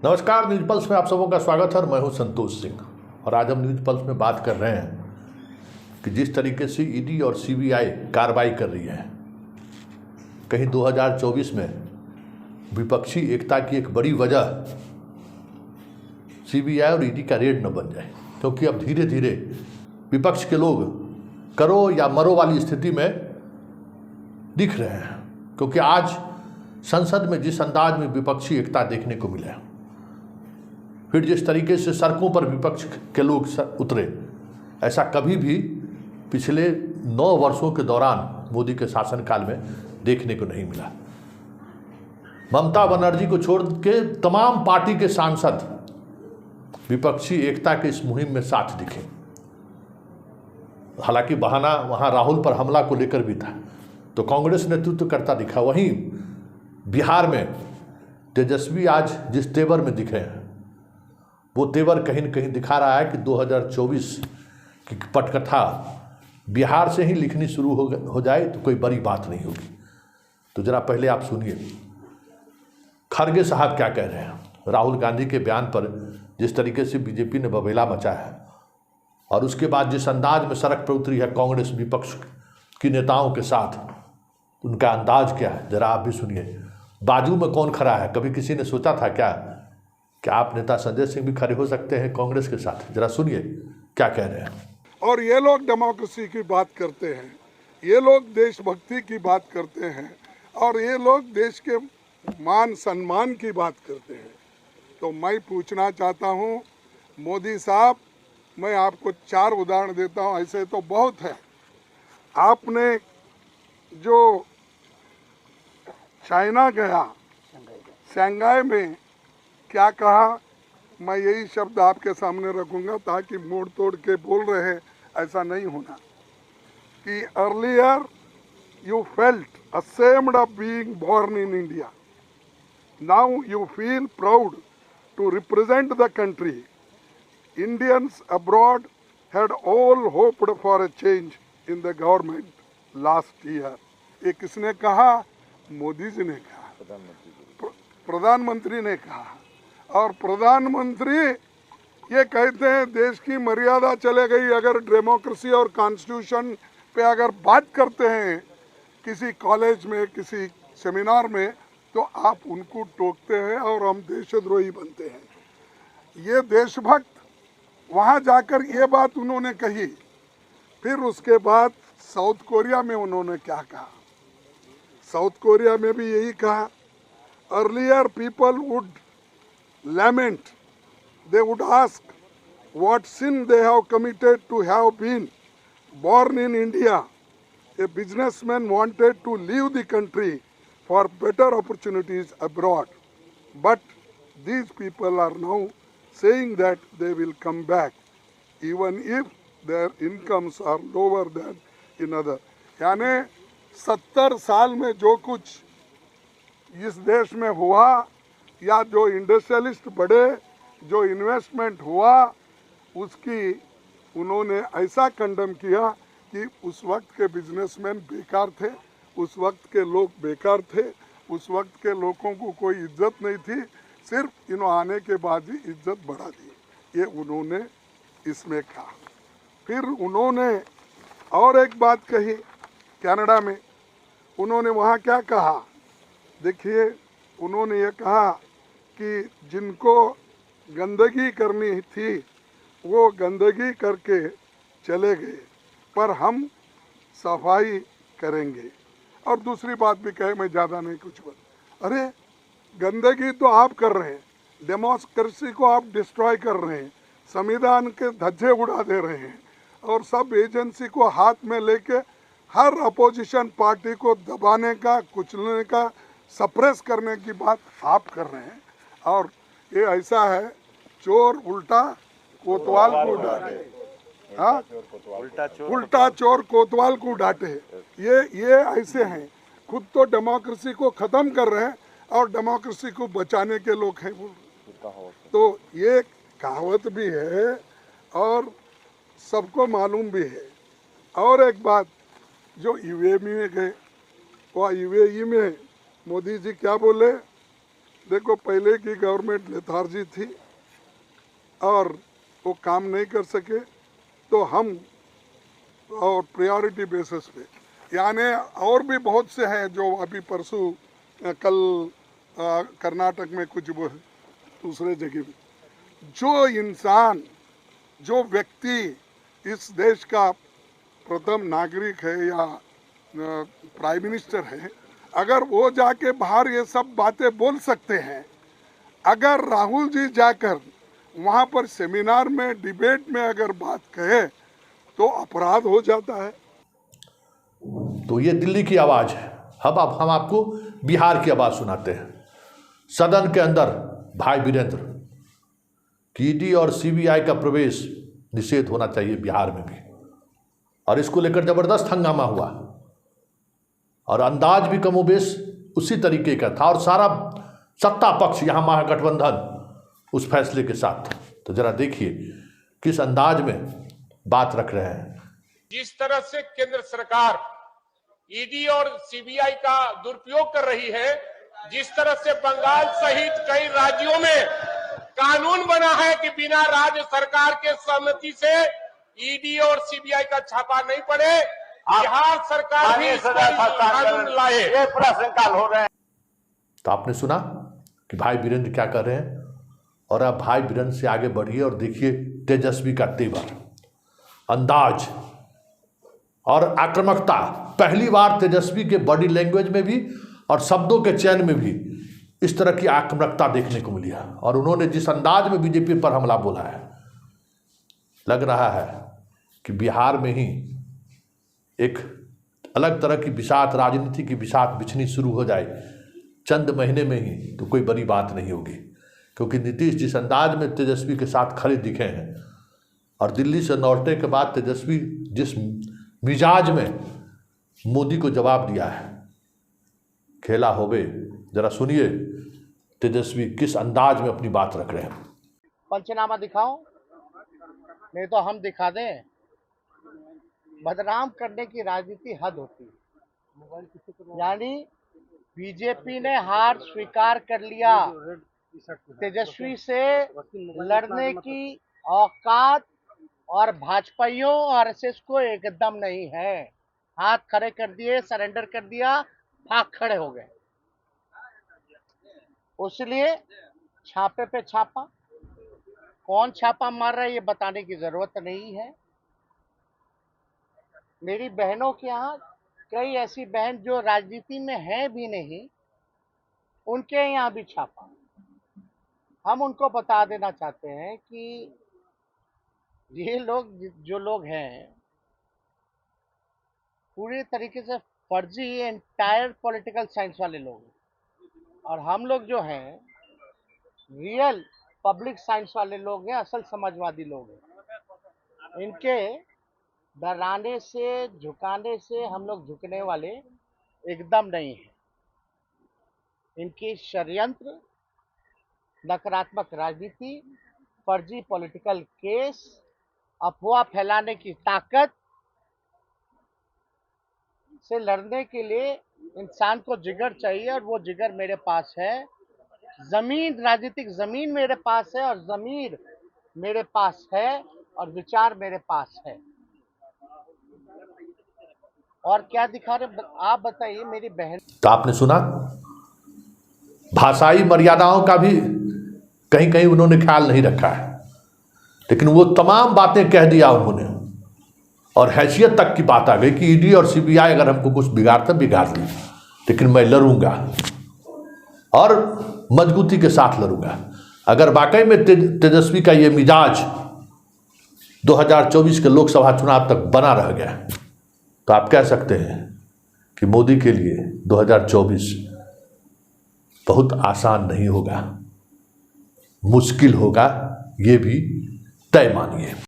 नमस्कार, news pulse में आप सबों का स्वागत है। मैं हूं संतोष सिंह और आज हम न्यूज पल्स में बात कर रहे हैं कि जिस तरीके से ईडी और सीबीआई कार्रवाई कर रही है, कहीं 2024 में विपक्षी एकता की एक बड़ी वजह सीबीआई और ईडी का रेड न बन जाए, क्योंकि अब धीरे धीरे विपक्ष के लोग करो या मरो वाली स्थिति में दिख रहे हैं। क्योंकि आज संसद में जिस अंदाज में विपक्षी एकता देखने को मिला, फिर जिस तरीके से सड़कों पर विपक्ष के लोग उतरे, ऐसा कभी भी पिछले 9 वर्षों के दौरान मोदी के शासनकाल में देखने को नहीं मिला। ममता बनर्जी को छोड़ के तमाम पार्टी के सांसद विपक्षी एकता के इस मुहिम में साथ दिखे। हालांकि बहाना वहां राहुल पर हमला को लेकर भी था, तो कांग्रेस नेतृत्व करता दिखा। वहीं बिहार में तेजस्वी आज जिस तेवर में दिखे हैं, वो तेवर कहीं न कहीं दिखा रहा है कि 2024 की पटकथा बिहार से ही लिखनी शुरू हो जाए तो कोई बड़ी बात नहीं होगी। तो जरा पहले आप सुनिए खड़गे साहब क्या कह रहे हैं राहुल गांधी के बयान पर, जिस तरीके से बीजेपी ने बबेला मचा है और उसके बाद जिस अंदाज में सड़क पर उतरी है कांग्रेस विपक्ष की नेताओं के साथ, उनका अंदाज क्या है जरा आप भी सुनिए। बाजू में कौन खड़ा है? कभी किसी ने सोचा था क्या आप नेता संजय सिंह भी खड़े हो सकते हैं कांग्रेस के साथ? जरा सुनिए क्या कह रहे हैं। और ये लोग डेमोक्रेसी की बात करते हैं, ये लोग देशभक्ति की बात करते हैं और ये लोग देश के मान सम्मान की बात करते हैं। तो मैं पूछना चाहता हूँ मोदी साहब, मैं आपको 4 उदाहरण देता हूँ, ऐसे तो बहुत है। आपने जो चाइना गया, शंघाई में क्या कहा, मैं यही शब्द आपके सामने रखूंगा ताकि मोड़ तोड़ के बोल रहे हैं ऐसा नहीं होना कि earlier you felt ashamed of being born in India. Now you feel proud to represent the country. Indians abroad had all hoped for a change in the government last year. ये किसने कहा? मोदी जी ने कहा, प्रधानमंत्री ने कहा। और प्रधानमंत्री ये कहते हैं देश की मर्यादा चले गई। अगर डेमोक्रेसी और कॉन्स्टिट्यूशन पे अगर बात करते हैं किसी कॉलेज में, किसी सेमिनार में, तो आप उनको टोकते हैं और हम देशद्रोही बनते हैं। ये देशभक्त वहाँ जाकर ये बात उन्होंने कही। फिर उसके बाद साउथ कोरिया में उन्होंने क्या कहा? साउथ कोरिया में भी यही कहा, earlier people would lament, they would ask what sin they have committed to have been born in India. A businessman wanted to leave the country for better opportunities abroad, but these people are now saying that they will come back even if their incomes are lower than in other. यानी 70 साल में जो कुछ इस देश में हुआ, या जो इंडस्ट्रियलिस्ट बढ़े, जो इन्वेस्टमेंट हुआ, उसकी उन्होंने ऐसा कंडम किया कि उस वक्त के बिजनेसमैन बेकार थे, उस वक्त के लोग बेकार थे, उस वक्त के लोगों को कोई इज्जत नहीं थी, सिर्फ इन्होंने आने के बाद ही इज्जत बढ़ा दी। ये उन्होंने इसमें कहा। फिर उन्होंने और एक बात कही कनाडा में। उन्होंने वहाँ क्या कहा? देखिए, उन्होंने ये कहा कि जिनको गंदगी करनी थी वो गंदगी करके चले गए, पर हम सफाई करेंगे। और दूसरी बात भी कहे, मैं ज़्यादा नहीं कुछ बोल। अरे गंदगी तो आप कर रहे हैं, डेमोक्रेसी को आप डिस्ट्रॉय कर रहे हैं, संविधान के धज्जे उड़ा दे रहे हैं और सब एजेंसी को हाथ में लेके हर अपोजिशन पार्टी को दबाने का, कुचलने का, सप्रेस करने की बात आप कर रहे हैं। और ये ऐसा है, चोर उल्टा कोतवाल को डांटे, हाँ, उल्टा चोर कोतवाल को डांटे। ये ऐसे हैं, खुद तो डेमोक्रेसी को ख़त्म कर रहे हैं और डेमोक्रेसी को बचाने के लोग हैं। तो ये कहावत भी है और सबको मालूम भी है। और एक बात, जो यूएई में गए, वह यूएई में मोदी जी क्या बोले? देखो, पहले की गवर्नमेंट लेथार्जी थी और वो काम नहीं कर सके, तो हम और प्रायोरिटी बेसिस पे, यानी और भी बहुत से हैं जो अभी परसों कल कर्नाटक में कुछ वो दूसरे जगह में, जो इंसान, जो व्यक्ति इस देश का प्रथम नागरिक है या प्राइम मिनिस्टर है, अगर वो जाके बाहर ये सब बातें बोल सकते हैं, अगर राहुल जी जाकर वहाँ पर सेमिनार में, डिबेट में अगर बात कहे तो अपराध हो जाता है। तो ये दिल्ली की आवाज़ है। अब हम आपको बिहार की आवाज़ सुनाते हैं। सदन के अंदर भाई वीरेंद्र की ईडी और सीबीआई का प्रवेश निषेध होना चाहिए बिहार में भी, और इसको लेकर जबरदस्त हंगामा हुआ और अंदाज भी कमोबेश उसी तरीके का था, और सारा सत्ता पक्ष यहाँ महागठबंधन उस फैसले के साथ। तो जरा देखिए किस अंदाज में बात रख रहे हैं। जिस तरह से केंद्र सरकार ईडी और सीबीआई का दुरुपयोग कर रही है, जिस तरह से बंगाल सहित कई राज्यों में कानून बना है कि बिना राज्य सरकार के सहमति से ईडी और सीबीआई का छापा नहीं पड़े, बिहार सरकार भी इस पर कानून लाए, ये प्रश्नकाल हो रहे हैं। तो आपने सुना कि भाई वीरेंद्र क्या कर रहे हैं, और अब भाई वीरेंद्र से आगे बढ़िए और देखिए तेजस्वी का तेवर, अंदाज और आक्रामकता। पहली बार तेजस्वी के बॉडी लैंग्वेज में भी और शब्दों के चयन में भी इस तरह की आक्रामकता देखने को मिली है, और उन्होंने जिस अंदाज में बीजेपी पर हमला बोला है, लग रहा है कि बिहार में ही एक अलग तरह की बिसात, राजनीति की बिसात बिछनी शुरू हो जाए चंद महीने में ही, तो कोई बड़ी बात नहीं होगी। क्योंकि नीतीश जिस अंदाज में तेजस्वी के साथ खड़े दिखे हैं, और दिल्ली से लौटने के बाद तेजस्वी जिस मिजाज में मोदी को जवाब दिया है, खेला होवे। जरा सुनिए तेजस्वी किस अंदाज में अपनी बात रख रहे हैं। पंचनामा दिखाओ, नहीं तो हम दिखा दें। बदनाम करने की राजनीति हद होती है। यानी बीजेपी ने हार स्वीकार कर लिया, तेजस्वी से लड़ने की औकात और भाजपाइयों और आरएसएस को एकदम नहीं है। हाथ खड़े कर दिए, सरेंडर कर दिया, भाग खड़े हो गए। उसलिए छापे पे छापा, कौन छापा मार रहा है ये बताने की जरूरत नहीं है। मेरी बहनों के यहाँ कई ऐसी बहन जो राजनीति में है भी नहीं, उनके यहाँ भी छापा। हम उनको बता देना चाहते हैं कि ये लोग, जो लोग हैं, पूरी तरीके से फर्जी एंटायर पॉलिटिकल साइंस वाले लोग हैं, और हम लोग जो हैं रियल पब्लिक साइंस वाले लोग हैं, असल समाजवादी लोग हैं। इनके डराने से, झुकाने से हम लोग झुकने वाले एकदम नहीं हैं। इनकी षड्यंत्र, नकारात्मक राजनीति, फर्जी पॉलिटिकल केस, अफवाह फैलाने की ताकत से लड़ने के लिए इंसान को जिगर चाहिए, और वो जिगर मेरे पास है। जमीन, राजनीतिक जमीन मेरे पास है, और जमीर मेरे पास है, और विचार मेरे पास है। और क्या दिखा रहे आप बताइए मेरी बहन। तो आपने सुना, भाषाई मर्यादाओं का भी कहीं कहीं उन्होंने ख्याल नहीं रखा है, लेकिन वो तमाम बातें कह दिया उन्होंने, और हैसियत तक की बात आ गई कि ईडी और सीबीआई अगर हमको कुछ बिगाड़ता बिगाड़ ली, लेकिन मैं लड़ूंगा और मजबूती के साथ लड़ूंगा। अगर वाकई में तेजस्वी का ये मिजाज 2024 के लोकसभा चुनाव तक बना रह गया, तो आप कह सकते हैं कि मोदी के लिए 2024 बहुत आसान नहीं होगा, मुश्किल होगा, ये भी तय मानिए।